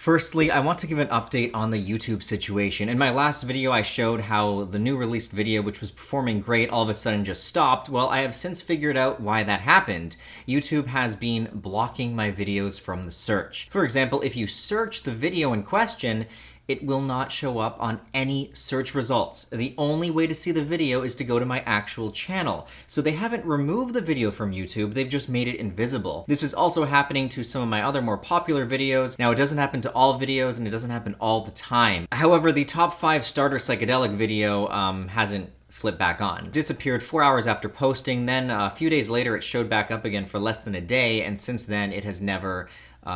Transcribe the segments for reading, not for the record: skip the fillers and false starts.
Firstly, I want to give an update on the YouTube situation. In my last video, I showed how the new released video, which was performing great, all of a sudden just stopped. Well, I have since figured out why that happened. YouTube has been blocking my videos from the search. For example, if you search the video in question, it will not show up on any search results. The only way to see the video is to go to my actual channel. So they haven't removed the video from YouTube, they've just made it invisible. This is also happening to some of my other more popular videos. Now, it doesn't happen to all videos and it doesn't happen all the time. However, the top 5 starter psychedelic video hasn't flipped back on. Disappeared 4 hours after posting, then a few days later it showed back up again for less than a day, and since then it has never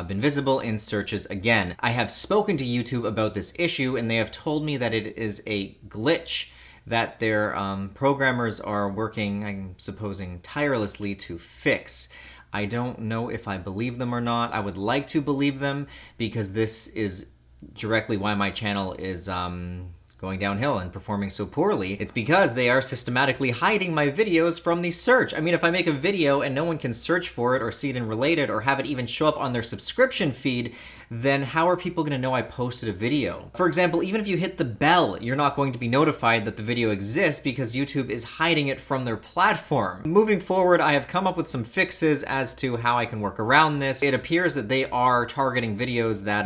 been visible in searches again. I have spoken to YouTube about this issue and they have told me that it is a glitch that their programmers are working, I'm supposing, tirelessly to fix. I don't know if I believe them or not. I would like to believe them because this is directly why my channel is going downhill and performing so poorly. It's because they are systematically hiding my videos from the search. I mean, if I make a video and no one can search for it or see it in related or have it even show up on their subscription feed, then how are people gonna know I posted a video? For example, even if you hit the bell, you're not going to be notified that the video exists because YouTube is hiding it from their platform. Moving forward, I have come up with some fixes as to how I can work around this. It appears that they are targeting videos that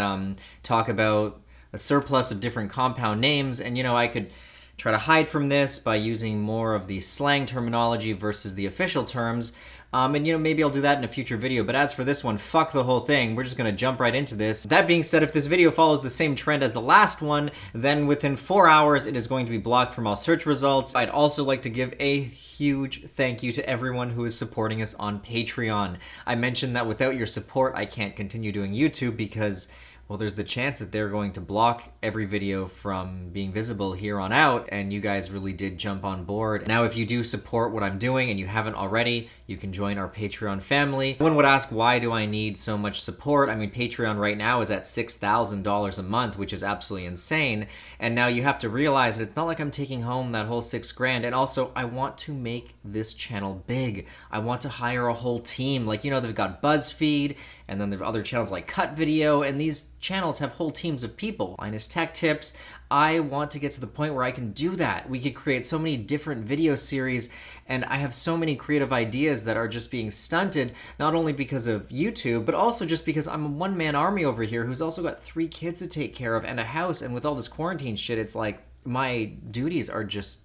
talk about a surplus of different compound names, and I could try to hide from this by using more of the slang terminology versus the official terms, and maybe I'll do that in a future video, but as for this one, fuck the whole thing, we're just gonna jump right into this. That being said, if this video follows the same trend as the last one, then within 4 hours it is going to be blocked from all search results. I'd also like to give a huge thank you to everyone who is supporting us on Patreon. I mentioned that without your support I can't continue doing YouTube because, well, there's the chance that they're going to block every video from being visible here on out, and you guys really did jump on board. Now, if you do support what I'm doing and you haven't already, you can join our Patreon family. One would ask, why do I need so much support? I mean, Patreon right now is at $6,000 a month, which is absolutely insane. And now you have to realize that it's not like I'm taking home that whole $6,000. And also, I want to make this channel big. I want to hire a whole team. Like, they've got BuzzFeed, and then there are other channels like Cut Video, and these channels have whole teams of people. Linus Tech Tips. I want to get to the point where I can do that. We could create so many different video series, and I have so many creative ideas that are just being stunted, not only because of YouTube, but also just because I'm a one-man army over here who's also got 3 kids to take care of and a house, and with all this quarantine shit, it's like my duties are just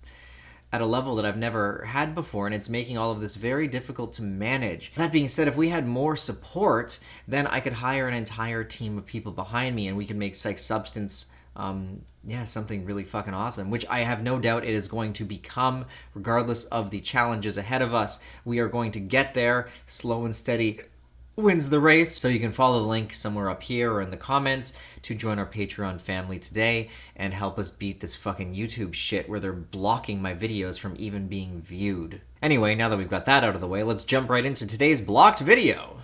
at a level that I've never had before, and it's making all of this very difficult to manage. That being said, if we had more support, then I could hire an entire team of people behind me and we could make Psyched Substance something really fucking awesome, which I have no doubt it is going to become, regardless of the challenges ahead of us. We are going to get there. Slow and steady wins the race. So you can follow the link somewhere up here or in the comments to join our Patreon family today and help us beat this fucking YouTube shit where they're blocking my videos from even being viewed. Anyway, now that we've got that out of the way, let's jump right into today's blocked video.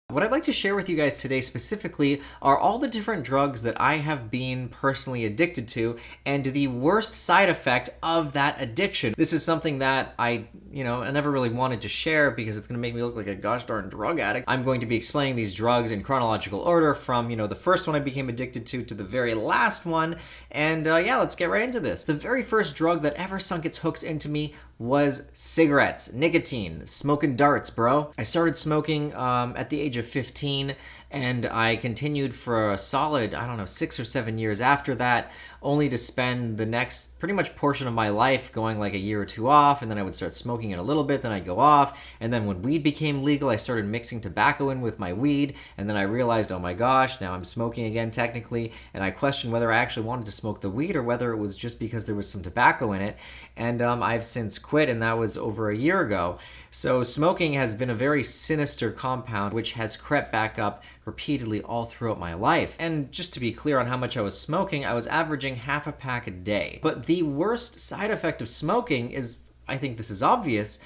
What I'd like to share with you guys today specifically are all the different drugs that I have been personally addicted to and the worst side effect of that addiction. This is something that I never really wanted to share because it's going to make me look like a gosh darn drug addict. I'm going to be explaining these drugs in chronological order from, the first one I became addicted to the very last one. And yeah, let's get right into this. The very first drug that ever sunk its hooks into me was cigarettes, nicotine, smoking darts, bro. I started smoking at the age of 15, and I continued for a solid, 6 or 7 years after that, only to spend the next pretty much portion of my life going like a year or 2 off, and then I would start smoking it a little bit, then I'd go off, and then when weed became legal, I started mixing tobacco in with my weed, and then I realized, oh my gosh, now I'm smoking again technically, and I questioned whether I actually wanted to smoke the weed or whether it was just because there was some tobacco in it, and I've since quit, and that was over a year ago. So smoking has been a very sinister compound which has crept back up repeatedly all throughout my life. And just to be clear on how much I was smoking, I was averaging half a pack a day. But the worst side effect of smoking is, I think this is obvious,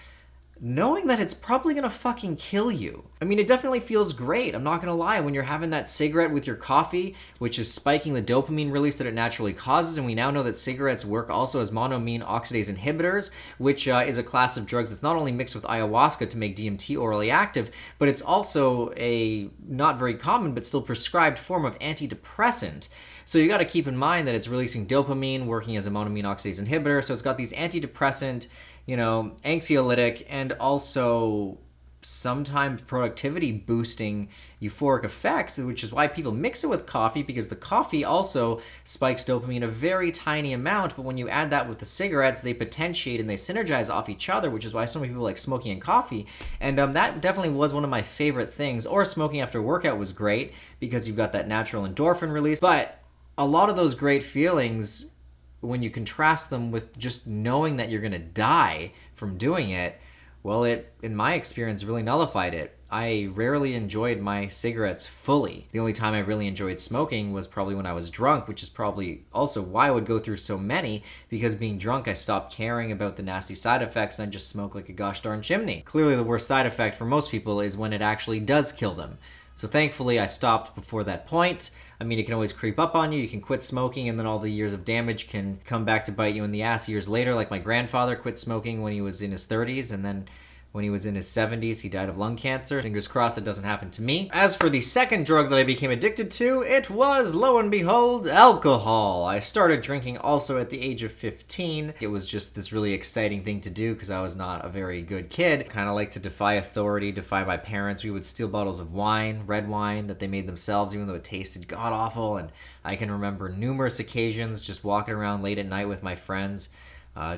knowing that it's probably gonna fucking kill you. I mean, it definitely feels great, I'm not gonna lie, when you're having that cigarette with your coffee, which is spiking the dopamine release that it naturally causes, and we now know that cigarettes work also as monoamine oxidase inhibitors, which is a class of drugs that's not only mixed with ayahuasca to make DMT orally active, but it's also a not very common but still prescribed form of antidepressant. So you got to keep in mind that it's releasing dopamine, working as a monoamine oxidase inhibitor. So it's got these antidepressant, anxiolytic, and also sometimes productivity boosting euphoric effects, which is why people mix it with coffee, because the coffee also spikes dopamine a very tiny amount, but when you add that with the cigarettes, they potentiate and they synergize off each other, which is why so many people like smoking and coffee. And that definitely was one of my favorite things. Or smoking after workout was great because you've got that natural endorphin release. But a lot of those great feelings, when you contrast them with just knowing that you're going to die from doing it, well, it, in my experience, really nullified it. I rarely enjoyed my cigarettes fully. The only time I really enjoyed smoking was probably when I was drunk, which is probably also why I would go through so many, because being drunk, I stopped caring about the nasty side effects and I just smoked like a gosh darn chimney. Clearly, the worst side effect for most people is when it actually does kill them. So thankfully, I stopped before that point. I mean, it can always creep up on you. You can quit smoking, and then all the years of damage can come back to bite you in the ass years later. Like my grandfather quit smoking when he was in his 30s, and then when he was in his 70s, he died of lung cancer. Fingers crossed it doesn't happen to me. As for the second drug that I became addicted to, it was, lo and behold, alcohol. I started drinking also at the age of 15. It was just this really exciting thing to do because I was not a very good kid. Kind of like to defy authority, defy my parents. We would steal bottles of wine, red wine that they made themselves, even though it tasted god-awful. And I can remember numerous occasions just walking around late at night with my friends,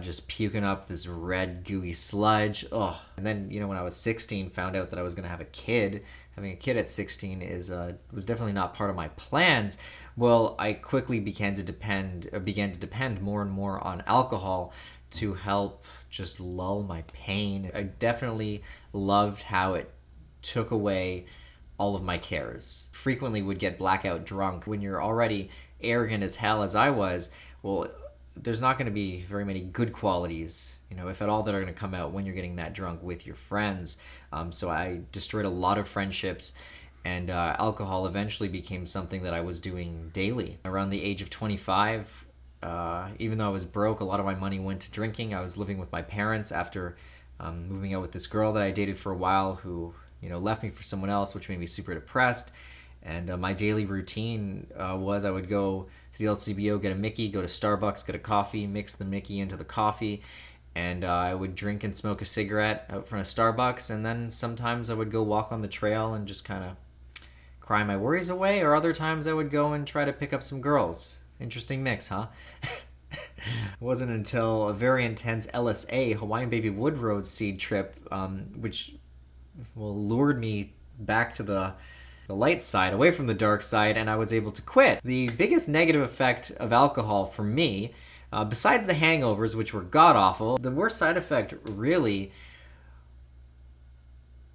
just puking up this red gooey sludge. Ugh. And then, when I was 16, found out that I was going to have a kid. Having a kid at 16 was definitely not part of my plans. Well, I quickly began to depend more and more on alcohol to help just lull my pain. I definitely loved how it took away all of my cares. Frequently would get blackout drunk. When you're already arrogant as hell as I was, well, there's not going to be very many good qualities, if at all, that are going to come out when you're getting that drunk with your friends. So I destroyed a lot of friendships, and alcohol eventually became something that I was doing daily. Around the age of 25, even though I was broke, a lot of my money went to drinking. I was living with my parents after moving out with this girl that I dated for a while who, left me for someone else, which made me super depressed. And my daily routine was I would go to the LCBO, get a Mickey, go to Starbucks, get a coffee, mix the Mickey into the coffee, and I would drink and smoke a cigarette out front of Starbucks, and then sometimes I would go walk on the trail and just kind of cry my worries away, or other times I would go and try to pick up some girls. Interesting mix, huh? It wasn't until a very intense LSA, Hawaiian Baby Wood Road seed trip, which lured me back to the light side, away from the dark side, and I was able to quit. The biggest negative effect of alcohol for me, besides the hangovers, which were god-awful, the worst side effect really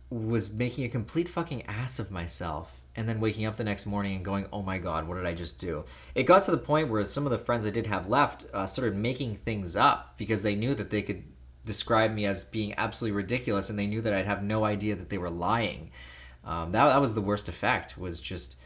was making a complete fucking ass of myself, and then waking up the next morning and going, oh my god, what did I just do? It got to the point where some of the friends I did have left started making things up because they knew that they could describe me as being absolutely ridiculous, and they knew that I'd have no idea that they were lying. That was the worst effect, was just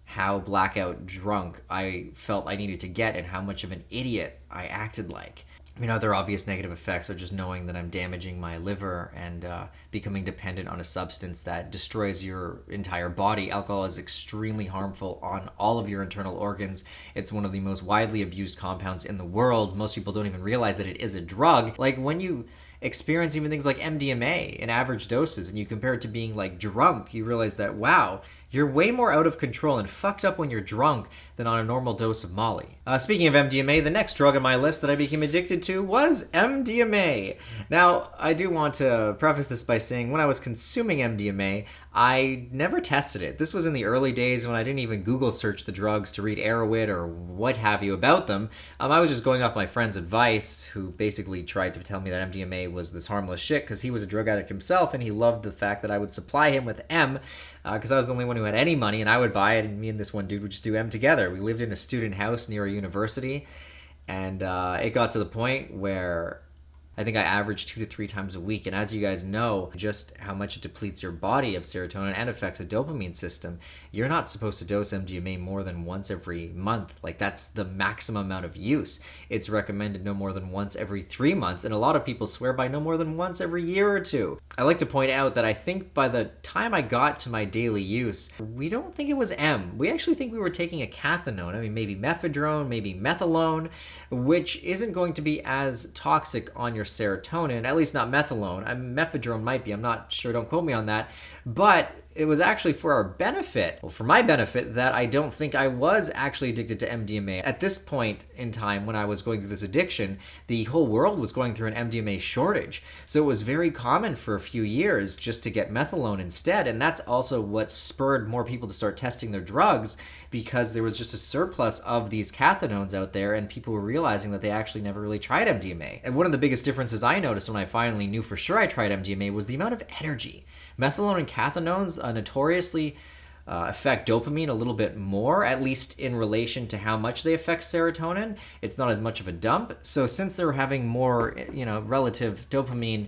how blackout drunk I felt I needed to get and how much of an idiot I acted like. I mean, other obvious negative effects are just knowing that I'm damaging my liver and becoming dependent on a substance that destroys your entire body. Alcohol is extremely harmful on all of your internal organs. It's one of the most widely abused compounds in the world. Most people don't even realize that it is a drug. Like, when you experience even things like MDMA in average doses and you compare it to being like drunk, you realize that, wow, you're way more out of control and fucked up when you're drunk than on a normal dose of Molly. Speaking of MDMA, the next drug on my list that I became addicted to was MDMA. Now, I do want to preface this by saying when I was consuming MDMA, I never tested it. This was in the early days when I didn't even Google search the drugs to read Erowid or what have you about them. I was just going off my friend's advice, who basically tried to tell me that MDMA was this harmless shit because he was a drug addict himself and he loved the fact that I would supply him with M because I was the only one who had any money and I would buy it, and me and this one dude would just do M together. We lived in a student house near a university, and it got to the point where I think I average 2 to 3 times a week. And as you guys know, just how much it depletes your body of serotonin and affects the dopamine system, you're not supposed to dose MDMA more than once every month. Like, that's the maximum amount of use. It's recommended no more than once every 3 months. And a lot of people swear by no more than once every year or two. I like to point out that I think by the time I got to my daily use, we don't think it was M. We actually think we were taking a cathinone. I mean, maybe mephedrone, maybe methylone, which isn't going to be as toxic on your serotonin, at least not methylone. Mephedrone might be, I'm not sure, don't quote me on that. But it was actually for our benefit, well, for my benefit, that I don't think I was actually addicted to MDMA. At this point in time, when I was going through this addiction, the whole world was going through an MDMA shortage. So it was very common for a few years just to get methylone instead. And that's also what spurred more people to start testing their drugs, because there was just a surplus of these cathinones out there, and people were realizing that they actually never really tried MDMA. And one of the biggest differences I noticed when I finally knew for sure I tried MDMA was the amount of energy. Methylone and cathinones notoriously affect dopamine a little bit more, at least in relation to how much they affect serotonin. It's not as much of a dump. So since they're having more, relative dopamine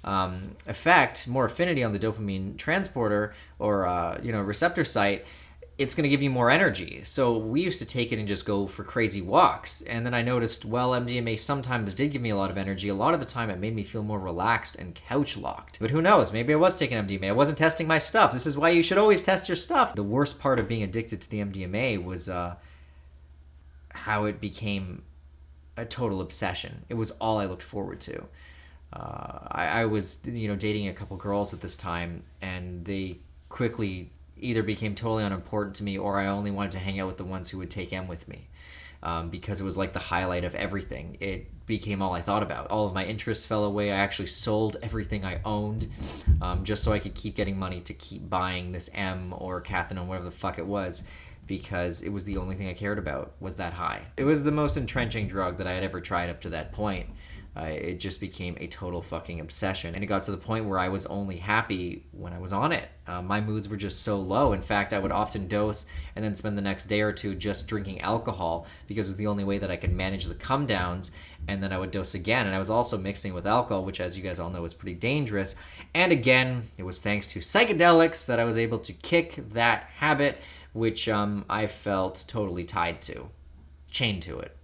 effect, more affinity on the dopamine transporter or, receptor site, it's going to give you more energy. So we used to take it and just go for crazy walks. And then I noticed, well, MDMA sometimes did give me a lot of energy. A lot of the time it made me feel more relaxed and couch locked. But who knows? Maybe I was taking MDMA. I wasn't testing my stuff. This is why you should always test your stuff. The worst part of being addicted to the MDMA was how it became a total obsession. It was all I looked forward to. I was, dating a couple girls at this time, and they quickly either became totally unimportant to me, or I only wanted to hang out with the ones who would take M with me, because it was like the highlight of everything. It became all I thought about. All of my interests fell away. I actually sold everything I owned, just so I could keep getting money to keep buying this M or cathinone, whatever the fuck it was, because it was the only thing I cared about, was that high. It was the most entrenching drug that I had ever tried up to that point. It just became a total fucking obsession. And it got to the point where I was only happy when I was on it. My moods were just so low. In fact, I would often dose and then spend the next day or two just drinking alcohol, because it was the only way that I could manage the come downs. And then I would dose again. And I was also mixing with alcohol, which, as you guys all know, is pretty dangerous. And again, it was thanks to psychedelics that I was able to kick that habit, which I felt totally tied to, chained to it.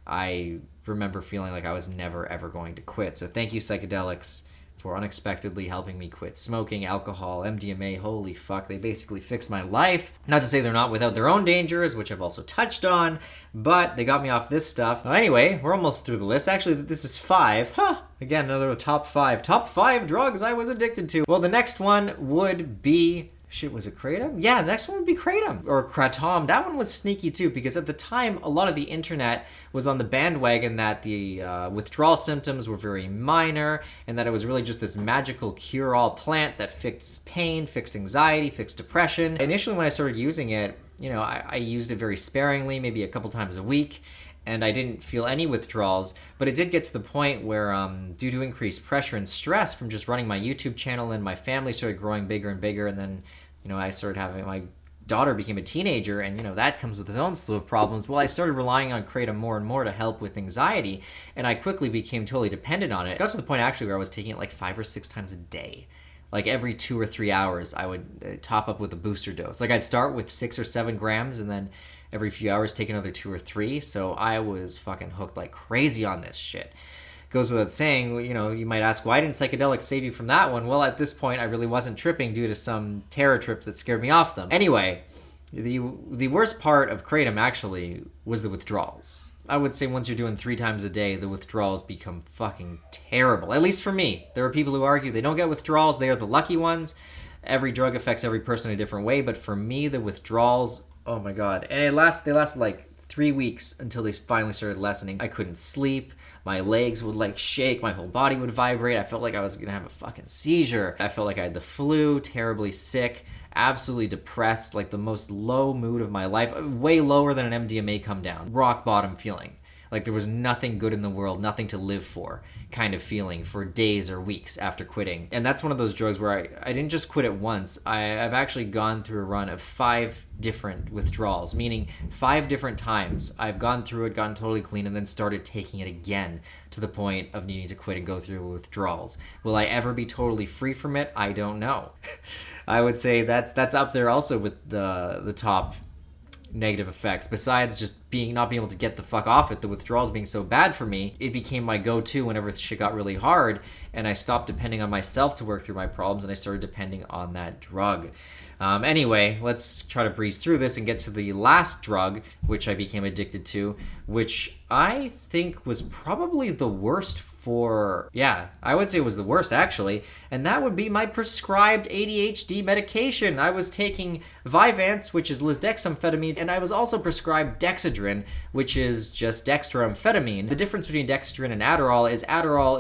I remember feeling like I was never ever going to quit. So thank you, psychedelics, for unexpectedly helping me quit smoking, alcohol, MDMA. Holy fuck, they basically fixed my life. Not to say they're not without their own dangers, which I've also touched on, but they got me off this stuff. Well, anyway, we're almost through the list. Actually, this is 5. Again, another top 5. Top 5 drugs I was addicted to. Well, the next one would be... Shit, was it Kratom? Yeah, the next one would be Kratom. Or Kratom. That one was sneaky too, because at the time, a lot of the internet was on the bandwagon that the withdrawal symptoms were very minor, and that it was really just this magical cure-all plant that fixed pain, fixed anxiety, fixed depression. Initially, when I started using it, I used it very sparingly, maybe a couple times a week, and I didn't feel any withdrawals. But it did get to the point where, due to increased pressure and stress from just running my YouTube channel, and my family started growing bigger and bigger, and then, I started having, my daughter became a teenager, and, that comes with its own slew of problems. Well, I started relying on Kratom more and more to help with anxiety, and I quickly became totally dependent on it. It got to the point, actually, where I was taking it like 5 or 6 times a day. Like every 2 or 3 hours, I would top up with a booster dose. Like I'd start with 6 or 7 grams, and then every few hours take another 2 or 3. So I was fucking hooked like crazy on this shit. Goes without saying, you might ask, why didn't psychedelics save you from that one? Well, at this point, I really wasn't tripping due to some terror trips that scared me off them. Anyway, the worst part of Kratom actually was the withdrawals. I would say once you're doing 3 times a day, the withdrawals become fucking terrible. At least for me. There are people who argue they don't get withdrawals, they are the lucky ones. Every drug affects every person in a different way, but for me, the withdrawals, oh my god. And they lasted like 3 weeks until they finally started lessening. I couldn't sleep. My legs would like shake. My whole body would vibrate. I felt like I was going to have a fucking seizure. I felt like I had the flu, terribly sick, absolutely depressed, like the most low mood of my life. Way lower than an MDMA come down. Rock bottom feeling. Like there was nothing good in the world, nothing to live for kind of feeling for days or weeks after quitting. And that's one of those drugs where I didn't just quit it once. I've actually gone through a run of 5 different withdrawals, meaning 5 different times I've gone through it, gotten totally clean, and then started taking it again to the point of needing to quit and go through withdrawals. Will I ever be totally free from it? I don't know. I would say that's up there also with the top negative effects. Besides just not being able to get the fuck off it, the withdrawals being so bad for me, it became my go-to whenever shit got really hard, and I stopped depending on myself to work through my problems, and I started depending on that drug. Anyway, let's try to breeze through this and get to the last drug, which I became addicted to, which I think was probably the worst I would say it was the worst actually, and that would be my prescribed ADHD medication. I was taking Vyvanse, which is lisdexamfetamine, and I was also prescribed Dexedrine, which is just dextroamphetamine. The difference between Dexedrine and Adderall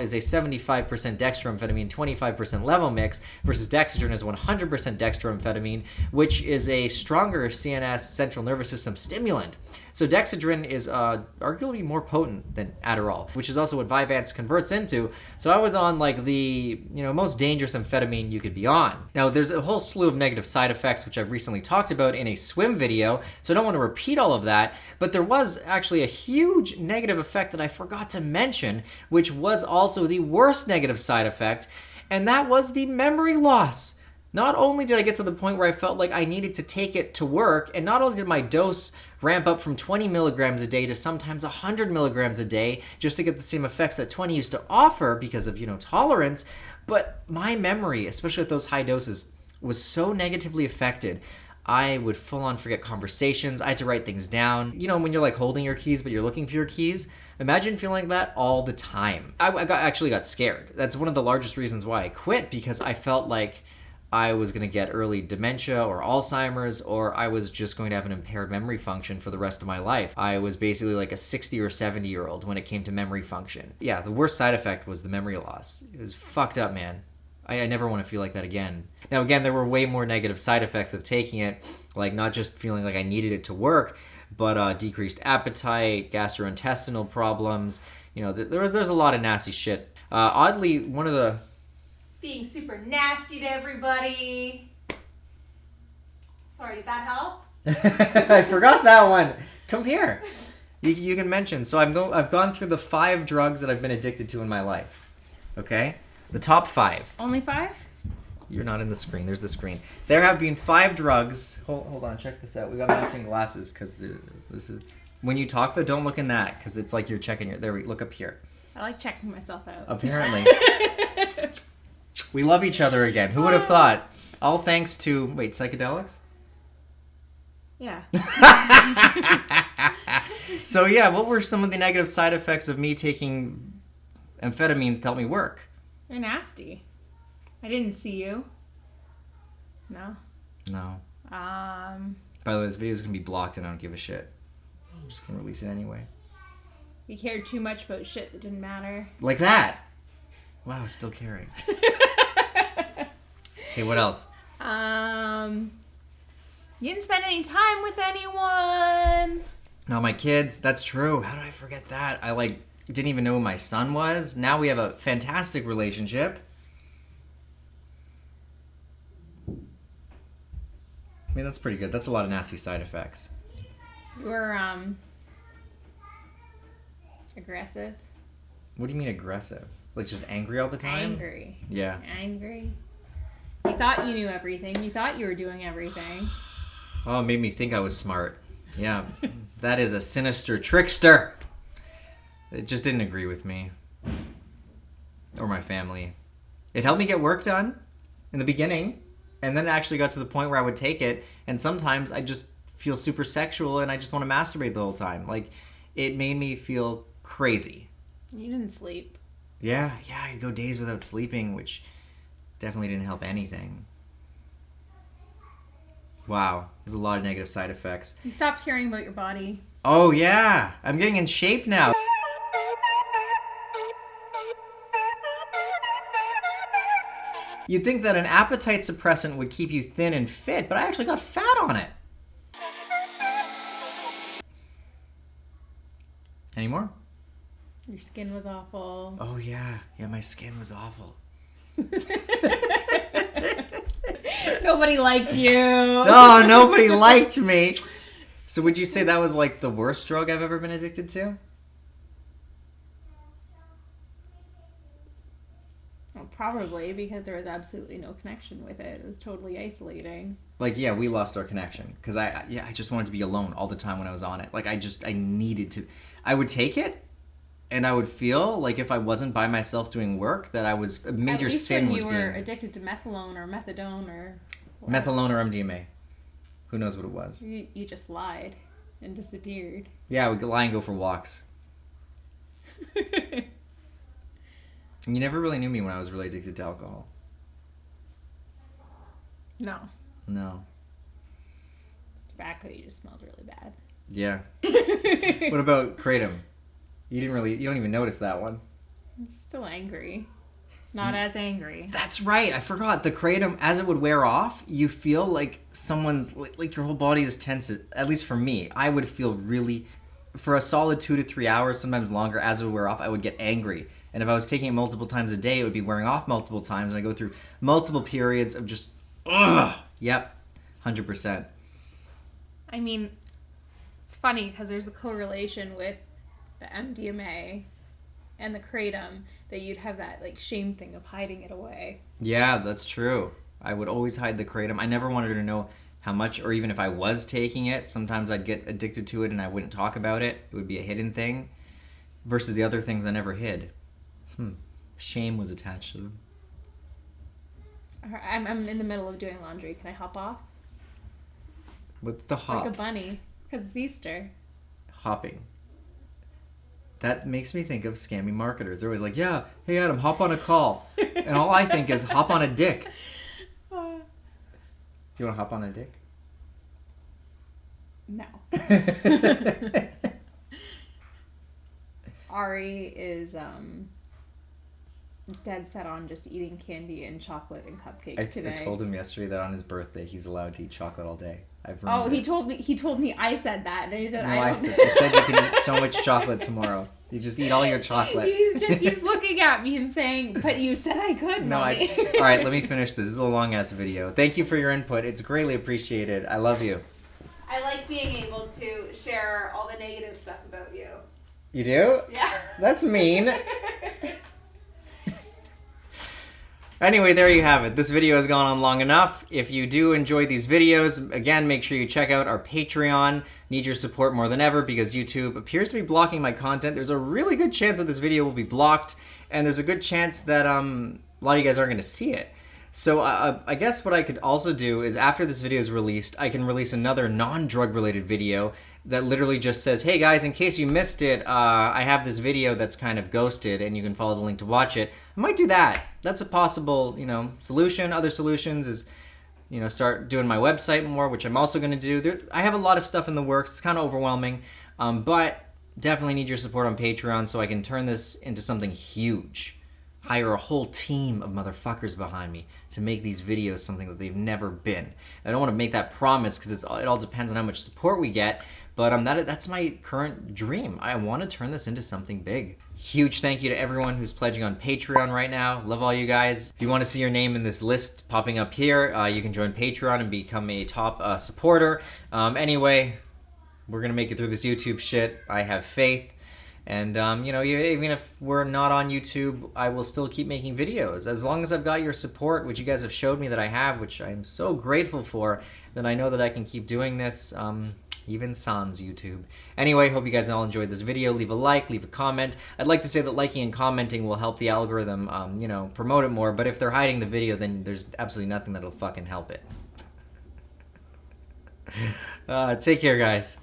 is a 75% dextroamphetamine, 25% Levomix, versus Dexedrine is 100% dextroamphetamine, which is a stronger CNS, central nervous system stimulant. So Dexedrine is arguably more potent than Adderall, which is also what Vyvanse converts into. So I was on like the most dangerous amphetamine you could be on. Now there's a whole slew of negative side effects, which I've recently talked about in a swim video, so I don't want to repeat all of that, but there was actually a huge negative effect that I forgot to mention, which was also the worst negative side effect, and that was the memory loss. Not only did I get to the point where I felt like I needed to take it to work, and not only did my dose ramp up from 20 milligrams a day to sometimes 100 milligrams a day just to get the same effects that 20 used to offer because of, tolerance, but my memory, especially at those high doses, was so negatively affected. I would full on forget conversations. I had to write things down. When you're like holding your keys, but you're looking for your keys? Imagine feeling like that all the time. I actually got scared. That's one of the largest reasons why I quit, because I felt like I was going to get early dementia or Alzheimer's, or I was just going to have an impaired memory function for the rest of my life. I was basically like a 60 or 70-year-old when it came to memory function. Yeah, the worst side effect was the memory loss. It was fucked up, man. I never want to feel like that again. Now, again, there were way more negative side effects of taking it, like not just feeling like I needed it to work, but decreased appetite, gastrointestinal problems. There's a lot of nasty shit. Oddly, one of the... Being super nasty to everybody. Sorry, did that help? I forgot that one. Come here. You can mention. So I've gone through the 5 drugs that I've been addicted to in my life. Okay? The top 5. Only 5? You're not in the screen. There's the screen. There have been 5 drugs. Hold on. Check this out. We got matching glasses because this is... When you talk, though, don't look in that because it's like you're checking your... Look up here. I like checking myself out. Apparently. We love each other again. Who would have thought? All thanks to... Wait, psychedelics? Yeah. So yeah, what were some of the negative side effects of me taking amphetamines to help me work? You're nasty. I didn't see you. No? No. By the way, this video is going to be blocked and I don't give a shit. I'm just going to release it anyway. You cared too much about shit that didn't matter. Like that! Wow, still caring. Okay, what else? You didn't spend any time with anyone. No, my kids. That's true. How did I forget that? I didn't even know who my son was. Now we have a fantastic relationship. I mean, that's pretty good. That's a lot of nasty side effects. You were aggressive. What do you mean aggressive? Like just angry all the time? Angry. Yeah. Angry. You thought you knew everything. You thought you were doing everything. Oh, it made me think I was smart. Yeah. That is a sinister trickster. It just didn't agree with me. Or my family. It helped me get work done in the beginning. And then it actually got to the point where I would take it. And sometimes I just feel super sexual and I just want to masturbate the whole time. Like, it made me feel crazy. You didn't sleep. Yeah, I'd go days without sleeping, which definitely didn't help anything. Wow, there's a lot of negative side effects. You stopped caring about your body. Oh yeah, I'm getting in shape now. You'd think that an appetite suppressant would keep you thin and fit, but I actually got fat on it. Any more? Your skin was awful. Oh, yeah. Yeah, my skin was awful. Nobody liked you. No, nobody liked me. So would you say that was like the worst drug I've ever been addicted to? Well, probably, because there was absolutely no connection with it. It was totally isolating. Like, yeah, we lost our connection. Because I just wanted to be alone all the time when I was on it. Like, I needed to. I would take it, and I would feel like if I wasn't by myself doing work, that I was, a major sin was you being... were addicted to methadone or methadone or... what? Methadone or MDMA. Who knows what it was. You just lied and disappeared. Yeah, I would lie and go for walks. And you never really knew me when I was really addicted to alcohol. No. No. Tobacco, you just smelled really bad. Yeah. What about Kratom? You don't even notice that one. I'm still angry. Not as angry. That's right. I forgot. The Kratom, as it would wear off, you feel like someone's, like your whole body is tense. At least for me, I would feel really, for a solid 2 to 3 hours, sometimes longer, as it would wear off, I would get angry. And if I was taking it multiple times a day, it would be wearing off multiple times. And I go through multiple periods of just, ugh. Yep. 100%. I mean, it's funny because there's a correlation with the MDMA and the Kratom that you'd have that like shame thing of hiding it away. Yeah, that's true. I would always hide the Kratom. I never wanted her to know how much, or even if I was taking it, sometimes I'd get addicted to it and I wouldn't talk about it. It would be a hidden thing. Versus the other things I never hid. Shame was attached to them. I'm in the middle of doing laundry. Can I hop off? What's the hops? Like a bunny. Because it's Easter. Hopping. That makes me think of scamming marketers. They're always like, yeah, hey Adam, hop on a call. And all I think is, hop on a dick. Do you want to hop on a dick? No. Ari is dead set on just eating candy and chocolate and cupcakes today. I told him yesterday that on his birthday he's allowed to eat chocolate all day. He told me I said that, and he said no, I don't. I said you can eat so much chocolate tomorrow. You just eat all your chocolate. He's looking at me and saying, but you said I could, No, Mommy. All right, let me finish this. This is a long-ass video. Thank you for your input. It's greatly appreciated. I love you. I like being able to share all the negative stuff about you. You do? Yeah. That's mean. Anyway, there you have it. This video has gone on long enough. If you do enjoy these videos, again, make sure you check out our Patreon. Need your support more than ever because YouTube appears to be blocking my content. There's a really good chance that this video will be blocked, and there's a good chance that a lot of you guys aren't going to see it. So I guess what I could also do is after this video is released, I can release another non-drug related video that literally just says, hey guys, in case you missed it, I have this video that's kind of ghosted and you can follow the link to watch it. I might do that. That's a possible, solution. Other solutions is, start doing my website more, which I'm also going to do. I have a lot of stuff in the works. It's kind of overwhelming, but definitely need your support on Patreon so I can turn this into something huge. Hire a whole team of motherfuckers behind me to make these videos something that they've never been. I don't want to make that promise because it all depends on how much support we get, but that's my current dream. I want to turn this into something big. Huge thank you to everyone who's pledging on Patreon right now. Love all you guys. If you want to see your name in this list popping up here, you can join Patreon and become a top supporter. Anyway, we're going to make it through this YouTube shit. I have faith. And, even if we're not on YouTube, I will still keep making videos. As long as I've got your support, which you guys have showed me that I have, which I'm so grateful for, then I know that I can keep doing this, even sans YouTube. Anyway, hope you guys all enjoyed this video. Leave a like, leave a comment. I'd like to say that liking and commenting will help the algorithm, promote it more, but if they're hiding the video, then there's absolutely nothing that'll fucking help it. Take care, guys.